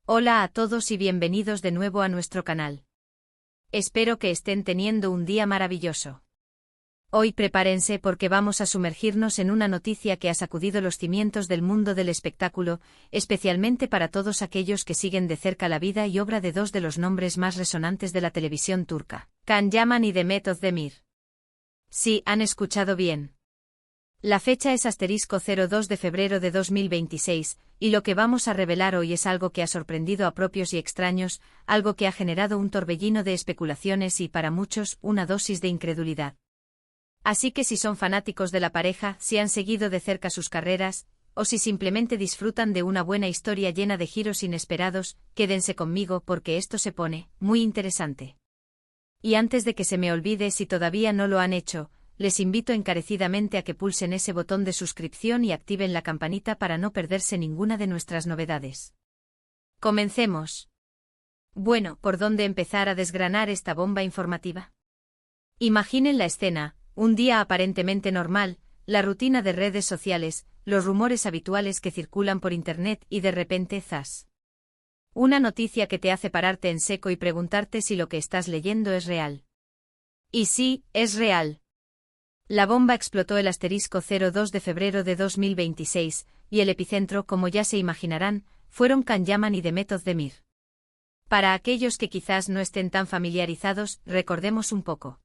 Hola a todos y bienvenidos de nuevo a nuestro canal. Espero que estén teniendo un día maravilloso. Hoy prepárense porque vamos a sumergirnos en una noticia que ha sacudido los cimientos del mundo del espectáculo, especialmente para todos aquellos que siguen de cerca la vida y obra de dos de los nombres más resonantes de la televisión turca, Can Yaman y Demet Özdemir. Sí, han escuchado bien. La fecha es *02 de febrero de 2026, y lo que vamos a revelar hoy es algo que ha sorprendido a propios y extraños, algo que ha generado un torbellino de especulaciones y, para muchos, una dosis de incredulidad. Así que si son fanáticos de la pareja, si han seguido de cerca sus carreras, o si simplemente disfrutan de una buena historia llena de giros inesperados, quédense conmigo porque esto se pone muy interesante. Y antes de que se me olvide, si todavía no lo han hecho, les invito encarecidamente a que pulsen ese botón de suscripción y activen la campanita para no perderse ninguna de nuestras novedades. Comencemos. Bueno, ¿por dónde empezar a desgranar esta bomba informativa? Imaginen la escena, un día aparentemente normal, la rutina de redes sociales, los rumores habituales que circulan por internet y de repente ¡zas! Una noticia que te hace pararte en seco y preguntarte si lo que estás leyendo es real. Y sí, es real. La bomba explotó el *02 de febrero de 2026, y el epicentro, como ya se imaginarán, fueron Can Yaman y Demet Özdemir. Para aquellos que quizás no estén tan familiarizados, recordemos un poco.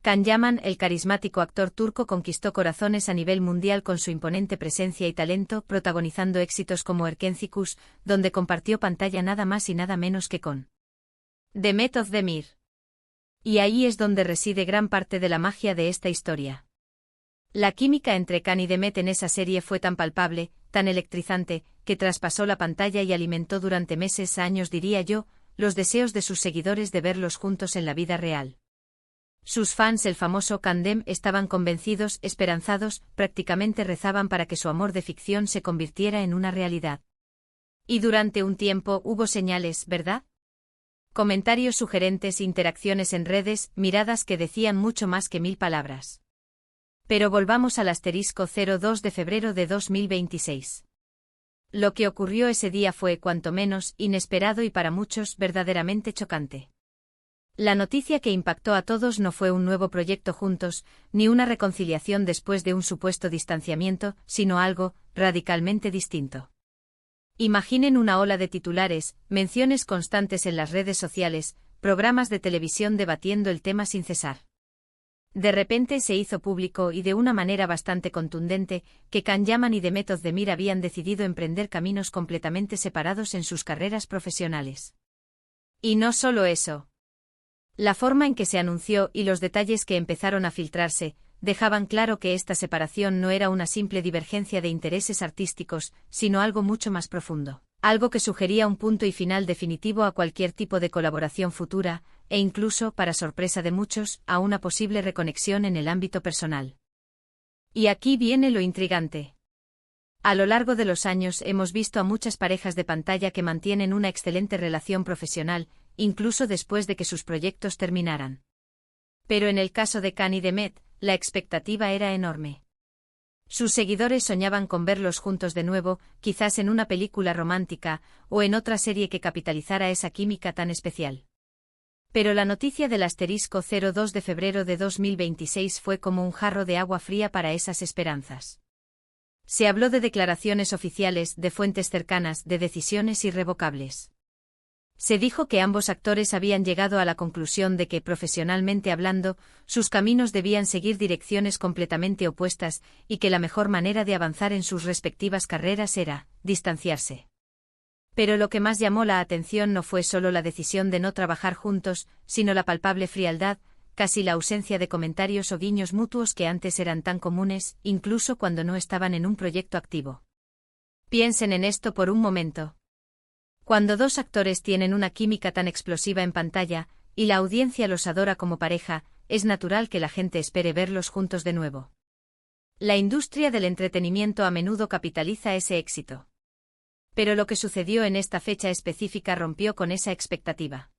Can Yaman, el carismático actor turco, conquistó corazones a nivel mundial con su imponente presencia y talento, protagonizando éxitos como Erkenci Kuş, donde compartió pantalla nada más y nada menos que con Demet Özdemir. Y ahí es donde reside gran parte de la magia de esta historia. La química entre Can y Demet en esa serie fue tan palpable, tan electrizante, que traspasó la pantalla y alimentó durante meses, años diría yo, los deseos de sus seguidores de verlos juntos en la vida real. Sus fans, el famoso Candem, estaban convencidos, esperanzados, prácticamente rezaban para que su amor de ficción se convirtiera en una realidad. Y durante un tiempo hubo señales, ¿verdad? Comentarios sugerentes, interacciones en redes, miradas que decían mucho más que 1000 palabras. Pero volvamos al *02 de febrero de 2026. Lo que ocurrió ese día fue, cuanto menos, inesperado y para muchos, verdaderamente chocante. La noticia que impactó a todos no fue un nuevo proyecto juntos, ni una reconciliación después de un supuesto distanciamiento, sino algo radicalmente distinto. Imaginen una ola de titulares, menciones constantes en las redes sociales, programas de televisión debatiendo el tema sin cesar. De repente se hizo público y de una manera bastante contundente que Can Yaman y Demet Özdemir habían decidido emprender caminos completamente separados en sus carreras profesionales. Y no solo eso. La forma en que se anunció y los detalles que empezaron a filtrarse dejaban claro que esta separación no era una simple divergencia de intereses artísticos, sino algo mucho más profundo, algo que sugería un punto y final definitivo a cualquier tipo de colaboración futura, e incluso, para sorpresa de muchos, a una posible reconexión en el ámbito personal. Y aquí viene lo intrigante. A lo largo de los años hemos visto a muchas parejas de pantalla que mantienen una excelente relación profesional, incluso después de que sus proyectos terminaran. Pero en el caso de Can y Demet, la expectativa era enorme. Sus seguidores soñaban con verlos juntos de nuevo, quizás en una película romántica, o en otra serie que capitalizara esa química tan especial. Pero la noticia del *02 de febrero de 2026 fue como un jarro de agua fría para esas esperanzas. Se habló de declaraciones oficiales, de fuentes cercanas, de decisiones irrevocables. Se dijo que ambos actores habían llegado a la conclusión de que, profesionalmente hablando, sus caminos debían seguir direcciones completamente opuestas, y que la mejor manera de avanzar en sus respectivas carreras era distanciarse. Pero lo que más llamó la atención no fue solo la decisión de no trabajar juntos, sino la palpable frialdad, casi la ausencia de comentarios o guiños mutuos que antes eran tan comunes, incluso cuando no estaban en un proyecto activo. Piensen en esto por un momento. Cuando dos actores tienen una química tan explosiva en pantalla, y la audiencia los adora como pareja, es natural que la gente espere verlos juntos de nuevo. La industria del entretenimiento a menudo capitaliza ese éxito. Pero lo que sucedió en esta fecha específica rompió con esa expectativa.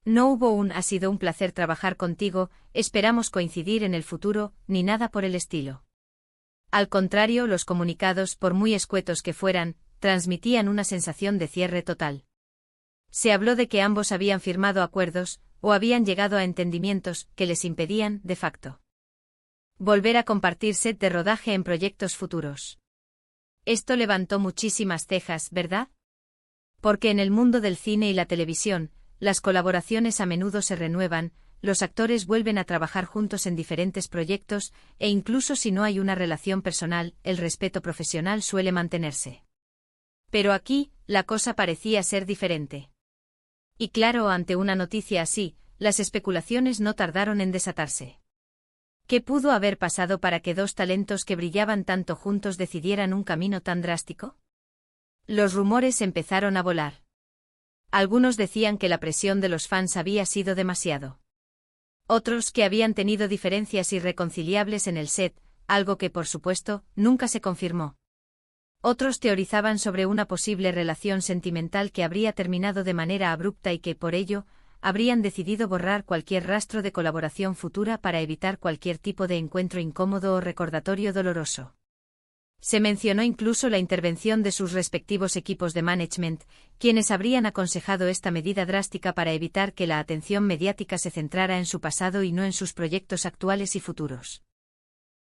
No hubo un "ha sido un placer trabajar contigo, esperamos coincidir en el futuro", ni nada por el estilo. Al contrario, los comunicados, por muy escuetos que fueran, transmitían una sensación de cierre total. Se habló de que ambos habían firmado acuerdos, o habían llegado a entendimientos, que les impedían, de facto, volver a compartir set de rodaje en proyectos futuros. Esto levantó muchísimas cejas, ¿verdad? Porque en el mundo del cine y la televisión, las colaboraciones a menudo se renuevan, los actores vuelven a trabajar juntos en diferentes proyectos, e incluso si no hay una relación personal, el respeto profesional suele mantenerse. Pero aquí, la cosa parecía ser diferente. Y claro, ante una noticia así, las especulaciones no tardaron en desatarse. ¿Qué pudo haber pasado para que dos talentos que brillaban tanto juntos decidieran un camino tan drástico? Los rumores empezaron a volar. Algunos decían que la presión de los fans había sido demasiado. Otros que habían tenido diferencias irreconciliables en el set, algo que por supuesto, nunca se confirmó. Otros teorizaban sobre una posible relación sentimental que habría terminado de manera abrupta y que, por ello, habrían decidido borrar cualquier rastro de colaboración futura para evitar cualquier tipo de encuentro incómodo o recordatorio doloroso. Se mencionó incluso la intervención de sus respectivos equipos de management, quienes habrían aconsejado esta medida drástica para evitar que la atención mediática se centrara en su pasado y no en sus proyectos actuales y futuros.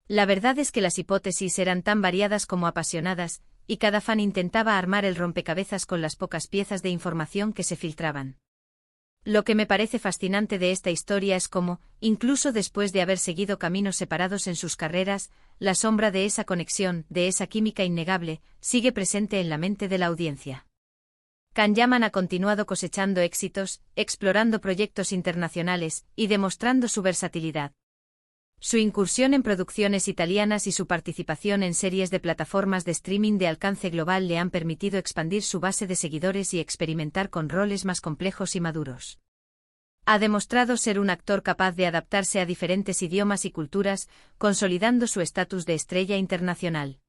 La verdad es que las hipótesis eran tan variadas como apasionadas, y cada fan intentaba armar el rompecabezas con las pocas piezas de información que se filtraban. Lo que me parece fascinante de esta historia es cómo, incluso después de haber seguido caminos separados en sus carreras, la sombra de esa conexión, de esa química innegable, sigue presente en la mente de la audiencia. Can Yaman ha continuado cosechando éxitos, explorando proyectos internacionales, y demostrando su versatilidad. Su incursión en producciones italianas y su participación en series de plataformas de streaming de alcance global le han permitido expandir su base de seguidores y experimentar con roles más complejos y maduros. Ha demostrado ser un actor capaz de adaptarse a diferentes idiomas y culturas, consolidando su estatus de estrella internacional.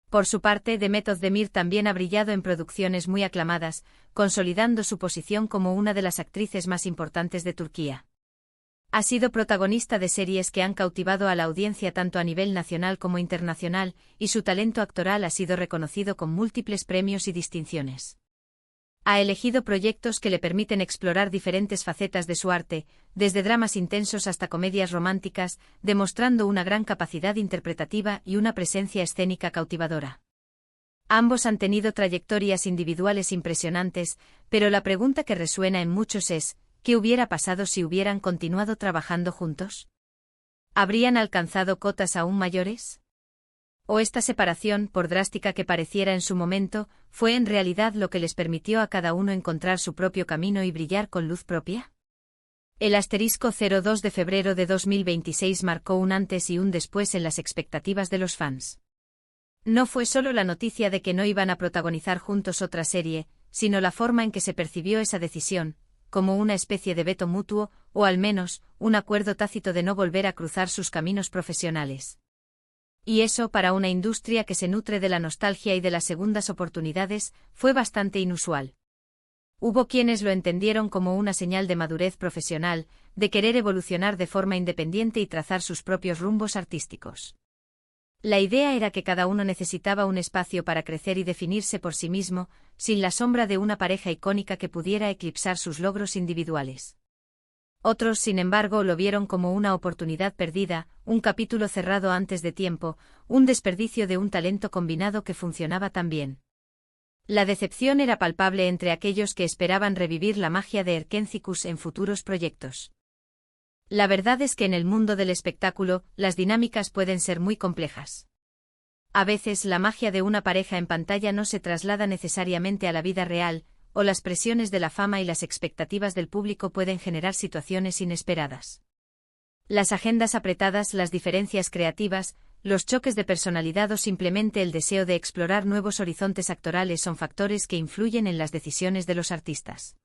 Por su parte, Demet Özdemir también ha brillado en producciones muy aclamadas, consolidando su posición como una de las actrices más importantes de Turquía. Ha sido protagonista de series que han cautivado a la audiencia tanto a nivel nacional como internacional, y su talento actoral ha sido reconocido con múltiples premios y distinciones. Ha elegido proyectos que le permiten explorar diferentes facetas de su arte, desde dramas intensos hasta comedias románticas, demostrando una gran capacidad interpretativa y una presencia escénica cautivadora. Ambos han tenido trayectorias individuales impresionantes, pero la pregunta que resuena en muchos es, ¿qué hubiera pasado si hubieran continuado trabajando juntos? ¿Habrían alcanzado cotas aún mayores? ¿O esta separación, por drástica que pareciera en su momento, fue en realidad lo que les permitió a cada uno encontrar su propio camino y brillar con luz propia? El *02 de febrero de 2026 marcó un antes y un después en las expectativas de los fans. No fue solo la noticia de que no iban a protagonizar juntos otra serie, sino la forma en que se percibió esa decisión, como una especie de veto mutuo, o al menos, un acuerdo tácito de no volver a cruzar sus caminos profesionales. Y eso, para una industria que se nutre de la nostalgia y de las segundas oportunidades, fue bastante inusual. Hubo quienes lo entendieron como una señal de madurez profesional, de querer evolucionar de forma independiente y trazar sus propios rumbos artísticos. La idea era que cada uno necesitaba un espacio para crecer y definirse por sí mismo, sin la sombra de una pareja icónica que pudiera eclipsar sus logros individuales. Otros, sin embargo, lo vieron como una oportunidad perdida, un capítulo cerrado antes de tiempo, un desperdicio de un talento combinado que funcionaba tan bien. La decepción era palpable entre aquellos que esperaban revivir la magia de Erkénthicus en futuros proyectos. La verdad es que en el mundo del espectáculo, las dinámicas pueden ser muy complejas. A veces la magia de una pareja en pantalla no se traslada necesariamente a la vida real, o las presiones de la fama y las expectativas del público pueden generar situaciones inesperadas. Las agendas apretadas, las diferencias creativas, los choques de personalidad o simplemente el deseo de explorar nuevos horizontes actorales son factores que influyen en las decisiones de los artistas.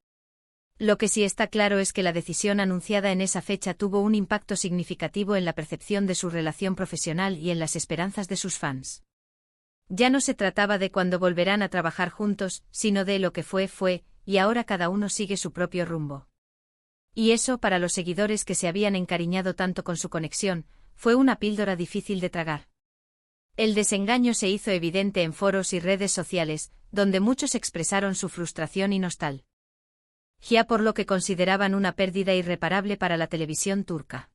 Lo que sí está claro es que la decisión anunciada en esa fecha tuvo un impacto significativo en la percepción de su relación profesional y en las esperanzas de sus fans. Ya no se trataba de cuándo volverán a trabajar juntos, sino de lo que fue, y ahora cada uno sigue su propio rumbo. Y eso, para los seguidores que se habían encariñado tanto con su conexión, fue una píldora difícil de tragar. El desengaño se hizo evidente en foros y redes sociales, donde muchos expresaron su frustración y nostalgia por lo que consideraban una pérdida irreparable para la televisión turca.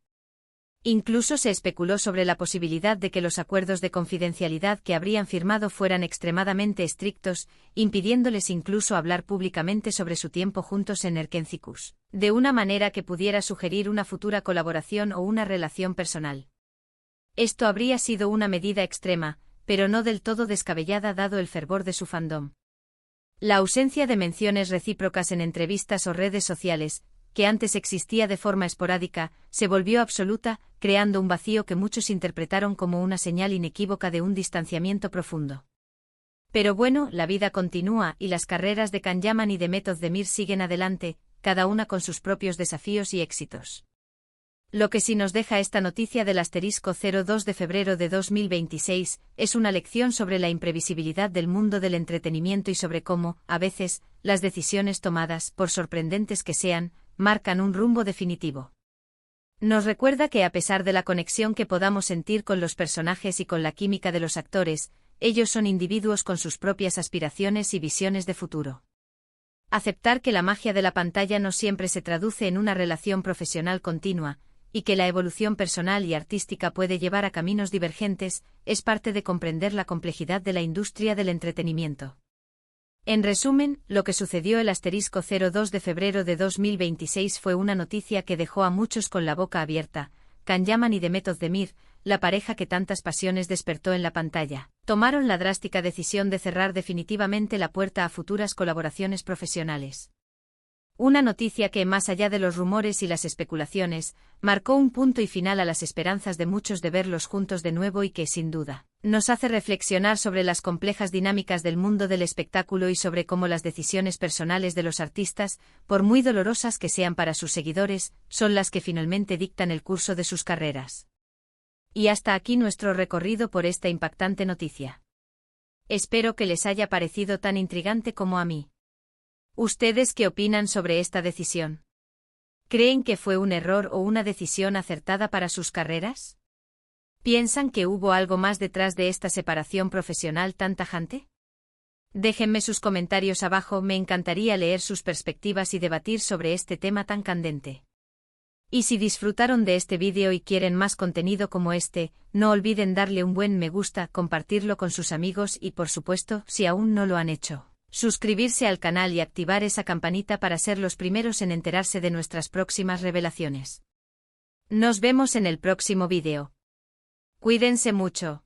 Incluso se especuló sobre la posibilidad de que los acuerdos de confidencialidad que habrían firmado fueran extremadamente estrictos, impidiéndoles incluso hablar públicamente sobre su tiempo juntos en Erkencikus, de una manera que pudiera sugerir una futura colaboración o una relación personal. Esto habría sido una medida extrema, pero no del todo descabellada dado el fervor de su fandom. La ausencia de menciones recíprocas en entrevistas o redes sociales, que antes existía de forma esporádica, se volvió absoluta, creando un vacío que muchos interpretaron como una señal inequívoca de un distanciamiento profundo. Pero bueno, la vida continúa y las carreras de Can Yaman y de Method Demir siguen adelante, cada una con sus propios desafíos y éxitos. Lo que sí nos deja esta noticia del *02 de febrero de 2026, es una lección sobre la imprevisibilidad del mundo del entretenimiento y sobre cómo, a veces, las decisiones tomadas, por sorprendentes que sean, marcan un rumbo definitivo. Nos recuerda que a pesar de la conexión que podamos sentir con los personajes y con la química de los actores, ellos son individuos con sus propias aspiraciones y visiones de futuro. Aceptar que la magia de la pantalla no siempre se traduce en una relación profesional continua, y que la evolución personal y artística puede llevar a caminos divergentes, es parte de comprender la complejidad de la industria del entretenimiento. En resumen, lo que sucedió el *02 de febrero de 2026 fue una noticia que dejó a muchos con la boca abierta. Can Yaman y Method Demir, la pareja que tantas pasiones despertó en la pantalla, tomaron la drástica decisión de cerrar definitivamente la puerta a futuras colaboraciones profesionales. Una noticia que, más allá de los rumores y las especulaciones, marcó un punto y final a las esperanzas de muchos de verlos juntos de nuevo y que, sin duda, nos hace reflexionar sobre las complejas dinámicas del mundo del espectáculo y sobre cómo las decisiones personales de los artistas, por muy dolorosas que sean para sus seguidores, son las que finalmente dictan el curso de sus carreras. Y hasta aquí nuestro recorrido por esta impactante noticia. Espero que les haya parecido tan intrigante como a mí. ¿Ustedes qué opinan sobre esta decisión? ¿Creen que fue un error o una decisión acertada para sus carreras? ¿Piensan que hubo algo más detrás de esta separación profesional tan tajante? Déjenme sus comentarios abajo, me encantaría leer sus perspectivas y debatir sobre este tema tan candente. Y si disfrutaron de este vídeo y quieren más contenido como este, no olviden darle un buen me gusta, compartirlo con sus amigos y, por supuesto, si aún no lo han hecho, suscribirse al canal y activar esa campanita para ser los primeros en enterarse de nuestras próximas revelaciones. Nos vemos en el próximo vídeo. Cuídense mucho.